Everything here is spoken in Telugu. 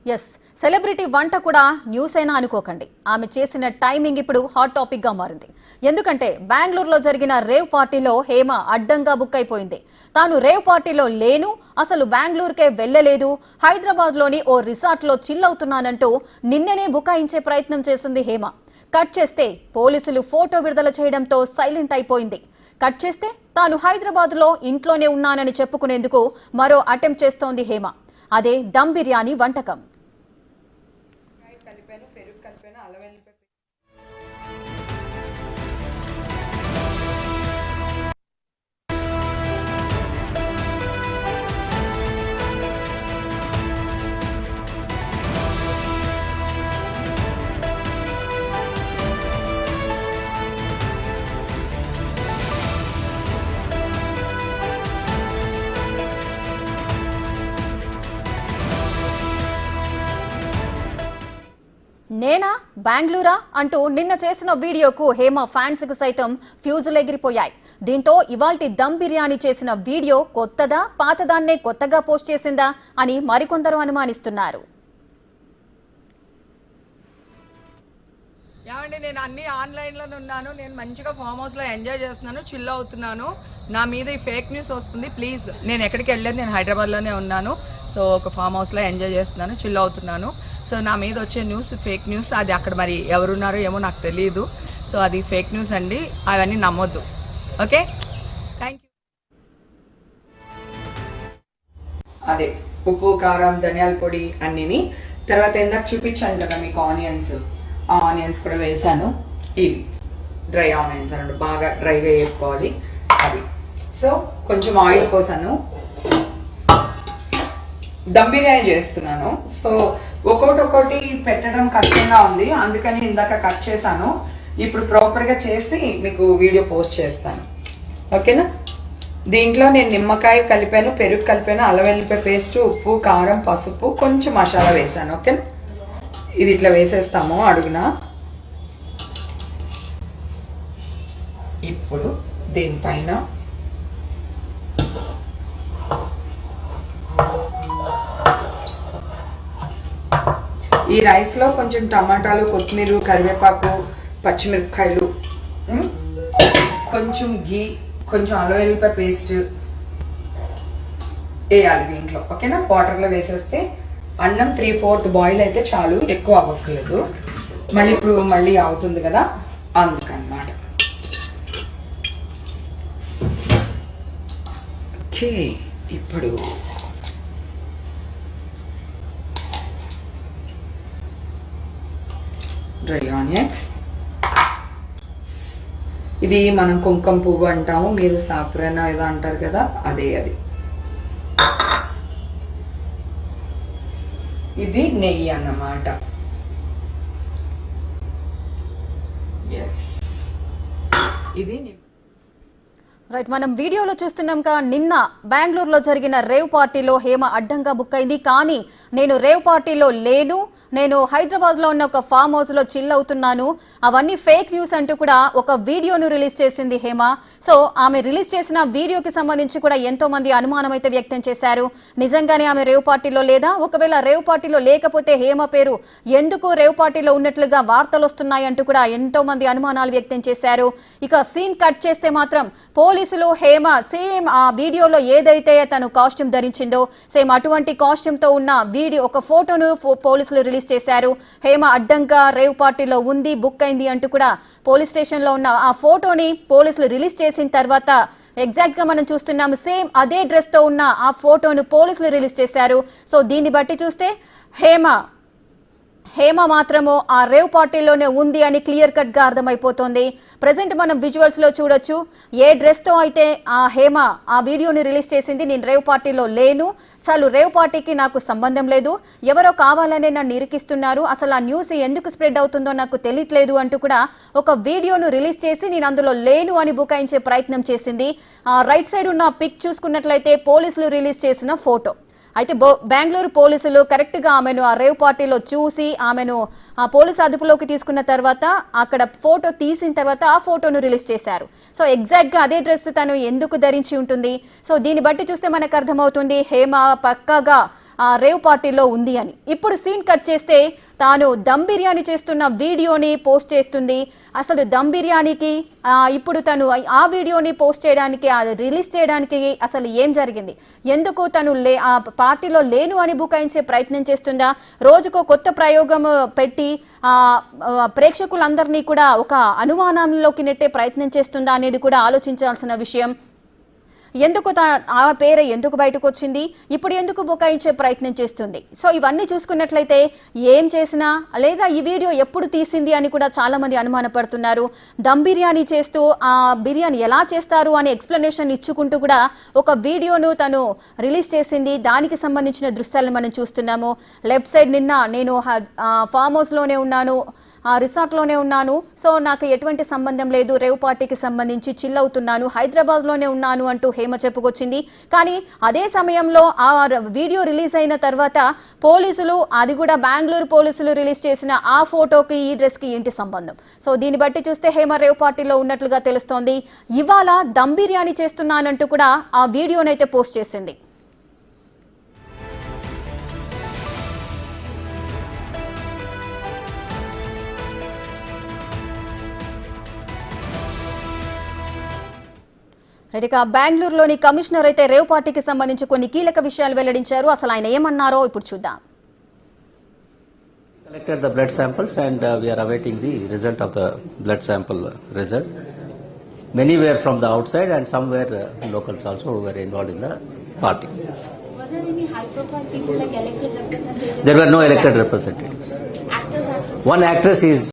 ఎస్, సెలబ్రిటీ వంట కూడా న్యూస్ అయినా అనుకోకండి. ఆమె చేసిన టైమింగ్ ఇప్పుడు హాట్ టాపిక్ గా మారింది. ఎందుకంటే బెంగళూరులో జరిగిన రేవ్ పార్టీలో హేమ అడ్డంగా బుక్ అయిపోయింది. తాను రేవ్ పార్టీలో లేను, అసలు బెంగళూరుకే వెళ్లలేదు, హైదరాబాద్ లోని ఓ రిసార్ట్ లో చిల్ అవుతున్నానంటూ నిన్ననే బుకాయించే ప్రయత్నం చేసింది హేమ. కట్ చేస్తే పోలీసులు ఫోటో విడుదల చేయడంతో సైలెంట్ అయిపోయింది. కట్ చేస్తే తాను హైదరాబాద్ లో ఇంట్లోనే ఉన్నానని చెప్పుకునేందుకు మరో అటెంప్ట్ చేస్తోంది హేమ. అదే దమ్ బిర్యానీ వంటకం. నేనా, బెంగళూరా అంటూ నిన్న చేసిన వీడియోకు హేమ ఫ్యాన్స్ కు సైతం ఫ్యూజులు ఎగిరిపోయాయి. దీంతో ఇవాల్టి దమ్ బిర్యానీ చేసిన వీడియో కొత్తదా, పాతదాన్నే కొత్తగా పోస్ట్ చేసిందా అని మరికొందరు అనుమానిస్తున్నారు. ఏమండి, నేను అన్ని ఆన్లైన్లోనే ఉన్నాను. నేను మంచిగా ఫామ్ హౌస్లో ఎంజాయ్ చేస్తున్నాను, చిల్ అవుతున్నాను. నా మీద ఈ ఫేక్ న్యూస్ వస్తుంది. ప్లీజ్, నేను ఎక్కడికి వెళ్ళలేదు, నేను హైదరాబాద్లోనే ఉన్నాను. సో ఒక ఫామ్ హౌస్లో ఎంజాయ్ చేస్తున్నాను, చిల్ అవుతున్నాను. సో నా మీద వచ్చే న్యూస్ ఫేక్ న్యూస్. అది అక్కడ మరి ఎవరున్నారో ఏమో నాకు తెలియదు. సో అది ఫేక్ న్యూస్ అండి, అవన్నీ నమ్మొద్దు. Okay, thank you. అదే ఉప్పు, కారం, ధనియాల పొడి అన్నిని. తర్వాత ఇందాక చూపించాను కదా మీకు ఆనియన్స్, ఆ ఆనియన్స్ కూడా వేసాను. ఇవి డ్రై ఆనియన్స్ అన్నట్టు, బాగా డ్రైగా వేసుకోవాలి అవి. సో కొంచెం ఆయిల్ పోసాను. దమ్ బిర్యానీ చేస్తున్నాను. సో ఒక్కొక్కటి పెట్టడం కష్టంగా ఉంది, అందుకని ఇందాక కట్ చేశాను. ఇప్పుడు ప్రాపర్గా చేసి మీకు వీడియో పోస్ట్ చేస్తాను. ఓకేనా? దీంట్లో నేను నిమ్మకాయ కలిపాను, పెరుగు కలిపాను, అల్లం వెల్లిపాయ పేస్ట్, ఉప్పు, కారం, పసుపు, కొంచెం మసాలా వేసాను. ఓకేనా? ఇది ఇట్లా వేసేస్తాము అడుగున. ఇప్పుడు దీనిపైన ఈ రైస్లో కొంచెం టమాటాలు, కొత్తిమీర, కరివేపాకు, పచ్చిమిరపకాయలు, కొంచెం గీ, కొంచెం అల్లం వెల్లిపాయ పేస్ట్ వేయాలి దీంట్లో. ఓకేనా? వాటర్లో వేసేస్తే అన్నం 3/4 బాయిల్ అయితే చాలు, ఎక్కువ అవ్వట్లేదు. మళ్ళీ ఇప్పుడు మళ్ళీ అవుతుంది కదా, అందుకన్నమాట. ఓకే, ఇప్పుడు డ్రై ఆనియన్స్. ఇది మనం కుంకుమ పువ్వు అంటాము, మీరు సాఫ్రాన్ ఏదో అంటారు కదా, అదే అది. ఇది నెయ్యి అన్నమాట. ఎస్, ఇది రైట్, మనం వీడియోలో చూస్తున్నాం కా నిన్న బెంగళూరులో జరిగిన రేవ్ పార్టీలో హేమ అడ్డంగా బుక్ అయింది. కానీ నేను రేవ్ పార్టీలో లేను, నేను హైదరాబాద్లో ఉన్న ఒక ఫామ్ హౌస్లో చిల్ అవుతున్నాను, అవన్నీ ఫేక్ న్యూస్ అంటూ కూడా ఒక వీడియోను రిలీజ్ చేసింది హేమ. సో ఆమె రిలీజ్ చేసిన వీడియోకి సంబంధించి కూడా ఎంతో మంది అనుమానం అయితే వ్యక్తం చేశారు. నిజంగానే ఆమె రేవ్ పార్టీలో లేదా, ఒకవేళ రేవ్ పార్టీలో లేకపోతే హేమ పేరు ఎందుకు రేవ్ పార్టీలో ఉన్నట్లుగా వార్తలు వస్తున్నాయి అంటూ కూడా ఎంతో మంది అనుమానాలు వ్యక్తం చేశారు. ఇక సీన్ కట్ చేస్తే మాత్రం పోలీసులు హేమ సేమ్ ఆ వీడియోలో ఏదైతే తను కాస్ట్యూమ్ ధరించిందో సేమ్ అటువంటి కాస్ట్యూమ్ తో ఉన్న వీడియో ఒక ఫోటోను పోలీసులు రిలీజ్ చేశారు. హేమ అడ్డంగా రేవ్ పార్టీలో ఉంది, బుక్ అయింది అంటూ కూడా పోలీస్ స్టేషన్ లో ఉన్న ఆ ఫోటోని పోలీసులు రిలీజ్ చేసిన తర్వాత ఎగ్జాక్ట్ గా మనం చూస్తున్నాము సేమ్ అదే డ్రెస్ తో ఉన్న ఆ ఫోటోను పోలీసులు రిలీజ్ చేశారు. సో దీన్ని బట్టి చూస్తే హేమ మాత్రము ఆ రేవ్ పార్టీలోనే ఉంది అని క్లియర్ కట్ గా అర్థమైపోతుంది. ప్రెసెంట్ మనం విజువల్స్ లో చూడొచ్చు ఏ డ్రెస్ తో అయితే ఆ హేమ ఆ వీడియోని రిలీజ్ చేసింది. నేను రేవ్ పార్టీలో లేను, చాలు రేవ్ పార్టీకి నాకు సంబంధం లేదు, ఎవరో కావాలనే నన్ను ఇరికిస్తున్నారు, అసలు ఆ న్యూస్ ఎందుకు స్ప్రెడ్ అవుతుందో నాకు తెలియట్లేదు అంటూ కూడా ఒక వీడియోను రిలీజ్ చేసి నేను అందులో లేను అని బుకాయించే ప్రయత్నం చేసింది. రైట్ సైడ్ ఉన్న పిక్ చూసుకున్నట్లయితే పోలీసులు రిలీజ్ చేసిన ఫోటో. అయితే బెంగళూరు పోలీసులు కరెక్ట్ గా ఆమెను ఆ రేవ్ పార్టీలో చూసి ఆమెను ఆ పోలీసు అదుపులోకి తీసుకున్న తర్వాత అక్కడ ఫోటో తీసిన తర్వాత ఆ ఫోటోను రిలీజ్ చేశారు. సో ఎగ్జాక్ట్ గా అదే డ్రెస్ తను ఎందుకు ధరించి ఉంటుంది. సో దీన్ని బట్టి చూస్తే మనకు అర్థమవుతుంది హేమ పక్కాగా రేవ్ పార్టీలో ఉంది అని. ఇప్పుడు సీన్ కట్ చేస్తే తాను దమ్ బిర్యానీ చేస్తున్న వీడియోని పోస్ట్ చేస్తుంది. అసలు దమ్ బిర్యానీకి ఇప్పుడు తను ఆ వీడియోని పోస్ట్ చేయడానికి, అది రిలీజ్ చేయడానికి అసలు ఏం జరిగింది, ఎందుకు తను ఆ పార్టీలో లేను అని బుకాయించే ప్రయత్నం చేస్తుందా, రోజుకో కొత్త ప్రయోగం పెట్టి ప్రేక్షకులందరినీ కూడా ఒక అనుమానంలోకి నెట్టే ప్రయత్నం చేస్తుందా అనేది కూడా ఆలోచించాల్సిన విషయం. ఎందుకు ఆ పేరు ఎందుకు బయటకు వచ్చింది, ఇప్పుడు ఎందుకు బుకాయించే ప్రయత్నం చేస్తుంది. సో ఇవన్నీ చూసుకున్నట్లయితే ఏం చేసినా లేదా ఈ వీడియో ఎప్పుడు తీసింది అని కూడా చాలా మంది అనుమానపడుతున్నారు. దమ్ బిర్యానీ చేస్తూ ఆ బిర్యానీ ఎలా చేస్తారు అని ఎక్స్ప్లెనేషన్ ఇచ్చుకుంటూ కూడా ఒక వీడియోను తను రిలీజ్ చేసింది. దానికి సంబంధించిన దృశ్యాలను మనం చూస్తున్నాము. లెఫ్ట్ సైడ్ నిన్న నేను ఫామ్ హౌస్లోనే ఉన్నాను, రిసార్ట్లోనే ఉన్నాను, సో నాకు ఎటువంటి సంబంధం లేదు, రేవ్ పార్టీకి సంబంధించి చిల్ అవుతున్నాను, హైదరాబాద్లోనే ఉన్నాను అంటూ హేమ చెప్పుకొచ్చింది. కానీ అదే సమయంలో ఆ వీడియో రిలీజ్ అయిన తర్వాత పోలీసులు, అది కూడా బెంగళూరు పోలీసులు రిలీజ్ చేసిన ఆ ఫోటోకి ఈ డ్రెస్కి ఏంటి సంబంధం? సో దీన్ని బట్టి చూస్తే హేమ రేవ్ పార్టీలో ఉన్నట్లుగా తెలుస్తోంది. ఇవాళ దమ్ బిర్యానీ చేస్తున్నానంటూ కూడా ఆ వీడియోనైతే పోస్ట్ చేసింది. ఇక బెంగళూరులోని కమిషనర్ అయితే రేవ్ పార్టీకి సంబంధించి కొన్ని కీలక విషయాలు వెల్లడించారు. అసలు ఆయన ఏమన్నారో ఇప్పుడు చూద్దాం. Collected the blood samples and we are awaiting the result of the blood sample result. Many were from the outside and some were locals also who were involved in the party. Were there any high-profile people like elected representatives? There were no elected representatives. Actors. One actress is